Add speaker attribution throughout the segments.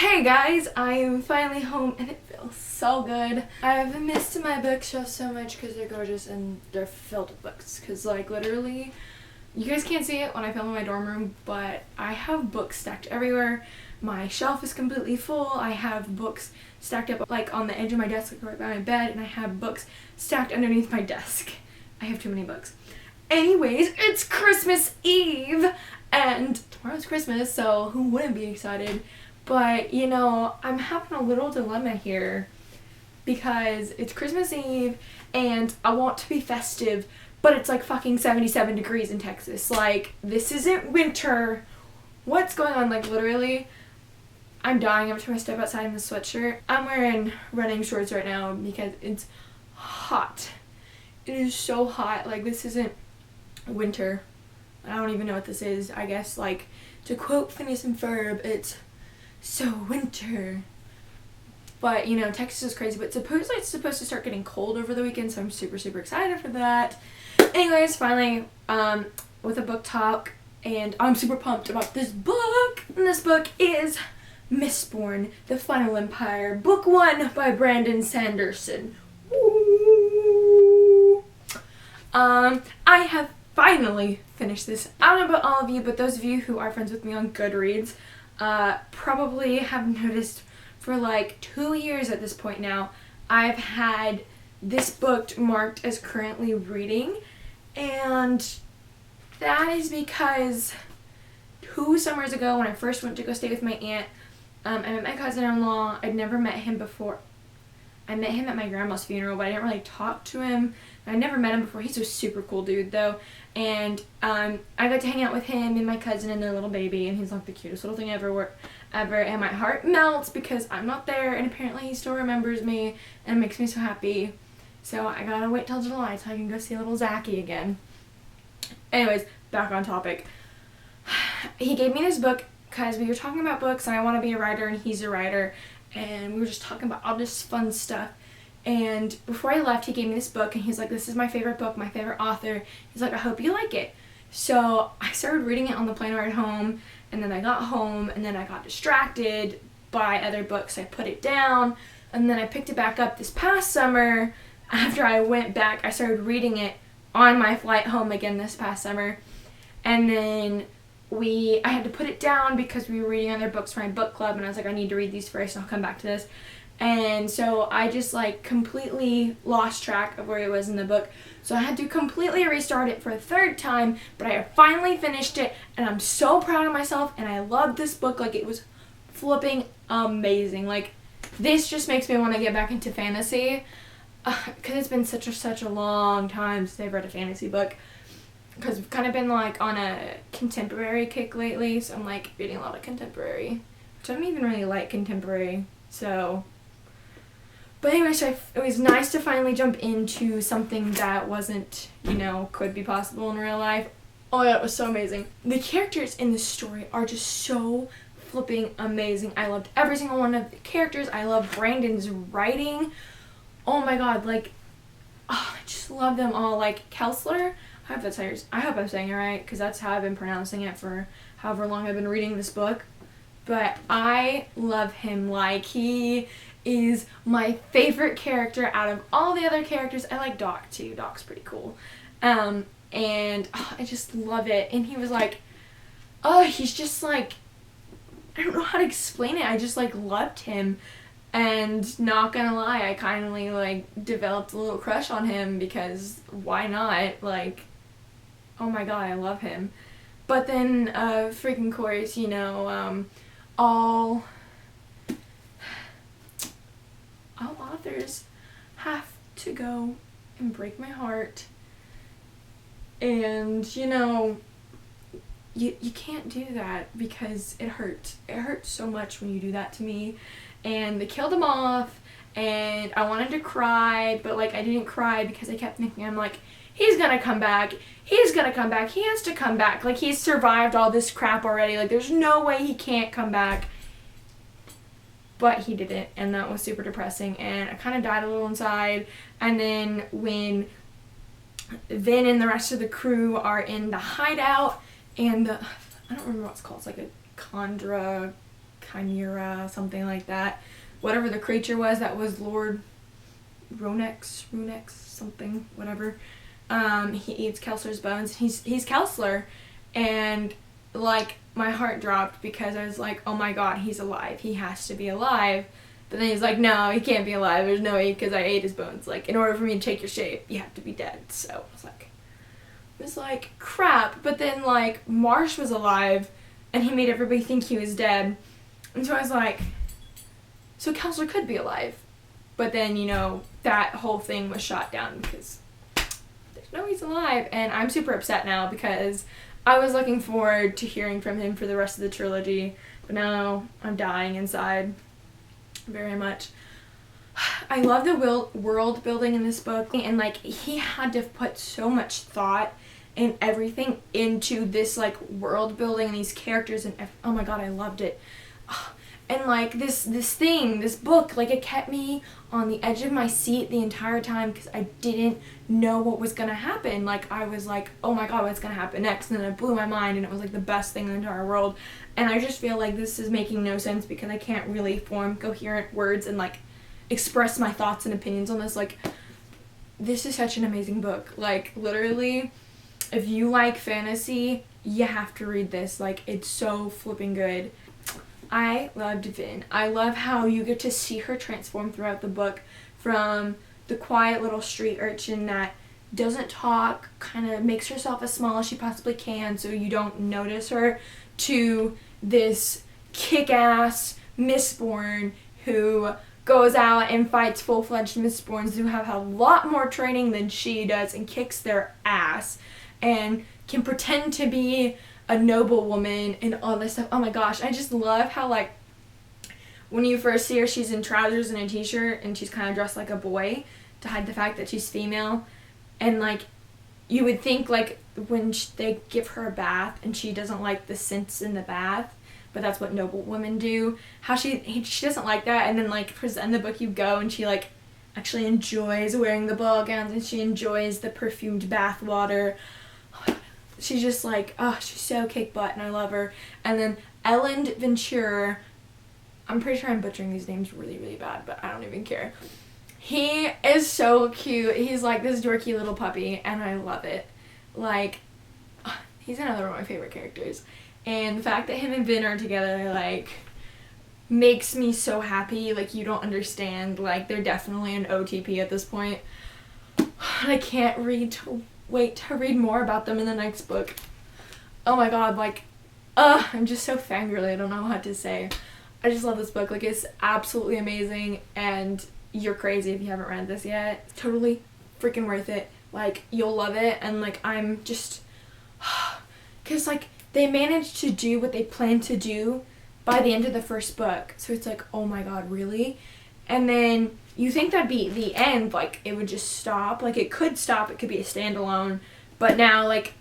Speaker 1: Hey guys, I am finally home and it feels so good. I've missed my bookshelf so much because they're gorgeous and they're filled with books. Because like literally, you guys can't see it when I film in my dorm room, but I have books stacked everywhere. My shelf is completely full. I have books stacked up like on the edge of my desk, like right by my bed, and I have books stacked underneath my desk. I have too many books. Anyways, it's Christmas Eve and tomorrow's Christmas, so who wouldn't be excited? But, you know, I'm having a little dilemma here because it's Christmas Eve and I want to be festive, but it's like fucking 77 degrees in Texas. Like, this isn't winter. What's going on? Like, literally, I'm dying every time I step outside in this sweatshirt. I'm wearing running shorts right now because it's hot. It is so hot. Like, this isn't winter. I don't even know what this is. I guess, like, to quote Phineas and Ferb, it's so winter. But you know, Texas is crazy, but supposedly it's supposed to start getting cold over the weekend, so I'm super excited for that. Anyways, finally with a book talk, and I'm super pumped about this book. And this book is Mistborn, The Final Empire, book 1 by Brandon Sanderson. Woo! I have finally finished this. I don't know about all of you, but those of you who are friends with me on Goodreads probably have noticed for like 2 years at this point now, I've had this book marked as currently reading, and that is because 2 summers ago when I first went to go stay with my aunt, I met my cousin-in-law. I'd never met him before. I met him at my grandma's funeral, but I didn't really talk to him. I never met him before. He's a super cool dude, though. And I got to hang out with him and my cousin and their little baby, and he's like the cutest little thing ever. And my heart melts because I'm not there, and apparently he still remembers me, and it makes me so happy. So I gotta wait till July so I can go see little Zachy again. Anyways, back on topic. He gave me this book because we were talking about books, and I want to be a writer, and he's a writer. And we were just talking about all this fun stuff. And before I left, he gave me this book, and he's like, this is my favorite book, my favorite author. He's like, I hope you like it. So I started reading it on the plane ride home, and then I got home, and then I got distracted by other books. I put it down, and then I picked it back up this past summer. After I went back, I started reading it on my flight home again this past summer. And then I had to put it down because we were reading other books for my book club, and I was like, I need to read these first and I'll come back to this. And so I just like completely lost track of where it was in the book. So I had to completely restart it for a third time, but I finally finished it, and I'm so proud of myself, and I love this book. Like, it was flipping amazing. Like, this just makes me want to get back into fantasy because it's been such a long time since I've read a fantasy book. Because we've kind of been like on a contemporary kick lately, so I'm like reading a lot of contemporary, which I don't even really like contemporary. So, but anyway, so it was nice to finally jump into something that wasn't, you know, could be possible in real life. Oh yeah, it was so amazing. The characters in this story are just so flipping amazing. I loved every single one of the characters. I love Brandon's writing. Oh my god, like, oh, I just love them all. Like, Kessler, I hope I'm saying it right, because that's how I've been pronouncing it for however long I've been reading this book. But I love him. Like, he is my favorite character out of all the other characters. I like Doc, too. Doc's pretty cool. And I just love it. And he was like, oh, he's just like, I don't know how to explain it. I just, like, loved him. And not gonna lie, I kind of, like, developed a little crush on him because why not? Like, oh my god, I love him. But then, freaking course, you know, all authors have to go and break my heart. And, you know, you can't do that because it hurts. It hurts so much when you do that to me. And they killed him off, and I wanted to cry, but, like, I didn't cry because I kept thinking, I'm like, he's gonna come back. He's gonna come back. He has to come back. Like, he's survived all this crap already. Like, there's no way he can't come back. But he didn't, and that was super depressing, and I kind of died a little inside. And then when Vin and the rest of the crew are in the hideout, and I don't remember what it's called. It's like a chimera, something like that. Whatever the creature was, that was Lord Runex, something, whatever. He eats Kelsler's bones. He's Kelsler, and like my heart dropped because I was like, oh my god, he's alive. He has to be alive. But then he's like, no, he can't be alive. There's no way, because I ate his bones. Like, in order for me to take your shape, you have to be dead. So I was like, crap. But then like Marsh was alive, and he made everybody think he was dead. And so I was like, so Kelsler could be alive. But then, you know, that whole thing was shot down because there's no he's alive. And I'm super upset now because I was looking forward to hearing from him for the rest of the trilogy. But now I'm dying inside very much. I love the world building in this book. And, like, he had to put so much thought and everything into this, like, world building and these characters. And oh my god, I loved it. And like this book, like, it kept me on the edge of my seat the entire time because I didn't know what was gonna happen. Like, I was like, oh my god, what's gonna happen next? And then it blew my mind, and it was like the best thing in the entire world. And I just feel like this is making no sense because I can't really form coherent words and like express my thoughts and opinions on this. Like, this is such an amazing book. Like, literally, if you like fantasy, you have to read this. Like, it's so flipping good. I loved Vin. I love how you get to see her transform throughout the book from the quiet little street urchin that doesn't talk, kind of makes herself as small as she possibly can so you don't notice her, to this kick-ass Mistborn who goes out and fights full-fledged Mistborns who have a lot more training than she does and kicks their ass and can pretend to be a noble woman and all this stuff. Oh my gosh, I just love how, like, when you first see her, she's in trousers and a t-shirt and she's kind of dressed like a boy to hide the fact that she's female. And, like, you would think, like, when they give her a bath and she doesn't like the scents in the bath, but that's what noble women do, how she doesn't like that. And then, like, towards the end of the book you go and she, like, actually enjoys wearing the ball gowns and she enjoys the perfumed bath water. She's just like, oh, she's so kick butt and I love her. And then Ellen Ventura, I'm pretty sure I'm butchering these names really, really bad, but I don't even care. He is so cute. He's like this dorky little puppy and I love it. Like, he's another one of my favorite characters. And the fact that him and Vin are together, like, makes me so happy. Like, you don't understand. Like, they're definitely an OTP at this point. I can't wait to read more about them in the next book. Oh my god, like, I'm just so fangirly, I don't know what to say. I just love this book. Like, it's absolutely amazing, and you're crazy if you haven't read this yet. Totally freaking worth it. Like, you'll love it, and, like, I'm just, because, like, they managed to do what they planned to do by the end of the first book, so it's like, oh my god, really? And then you think that'd be the end, like, it would just stop. Like, it could stop, it could be a standalone, but now, like,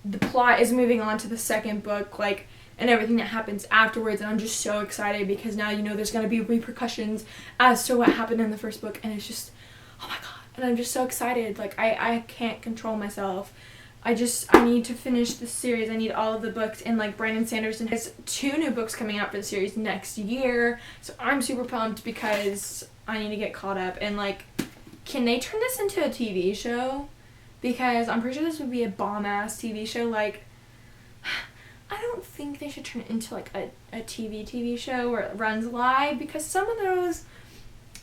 Speaker 1: the plot is moving on to the second book, like, and everything that happens afterwards, and I'm just so excited because now you know there's going to be repercussions as to what happened in the first book, and it's just, oh my god, and I'm just so excited. Like, I can't control myself. I need to finish this series. I need all of the books, and, like, Brandon Sanderson has 2 new books coming out for the series next year, so I'm super pumped because I need to get caught up. And, like, can they turn this into a TV show? Because I'm pretty sure this would be a bomb-ass TV show. Like, I don't think they should turn it into, like, a TV show where it runs live, because some of those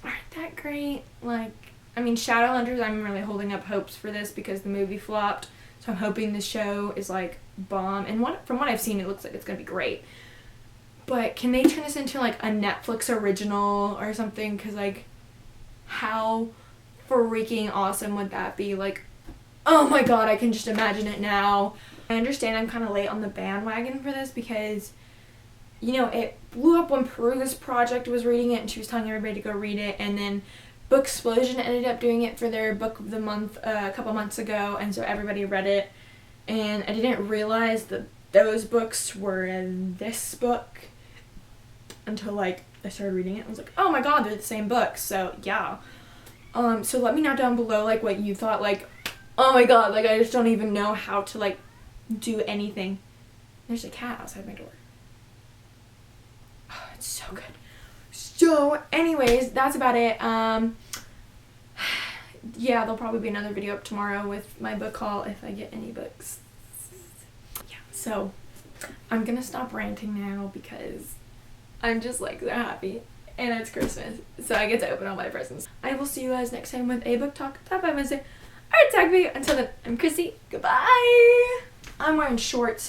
Speaker 1: aren't that great. Like, I mean, Shadowhunters, I'm really holding up hopes for this because the movie flopped. So I'm hoping the show is, like, bomb. And from what I've seen, it looks like it's going to be great. But can they turn this into, like, a Netflix original or something? Because, like, how freaking awesome would that be? Like, oh my god, I can just imagine it now. I understand I'm kind of late on the bandwagon for this because, you know, it blew up when Peru's Project was reading it and she was telling everybody to go read it. And then Booksplosion ended up doing it for their book of the month a couple months ago, and so everybody read it, and I didn't realize that those books were in this book until, like, I started reading it. I was like, oh my god, they're the same book. So yeah, so let me know down below, like, what you thought. Like, oh my god, like, I just don't even know how to, like, do anything. There's a cat outside my door. so good. So anyways, that's about it. Yeah, there'll probably be another video up tomorrow with my book haul if I get any books. Yeah, so I'm gonna stop ranting now because I'm just like so happy and it's Christmas, so I get to open all my presents. I will see you guys next time with a book talk Top 5 Wednesday. Alright, tag me. Until then, I'm Chrissy. Goodbye. I'm wearing shorts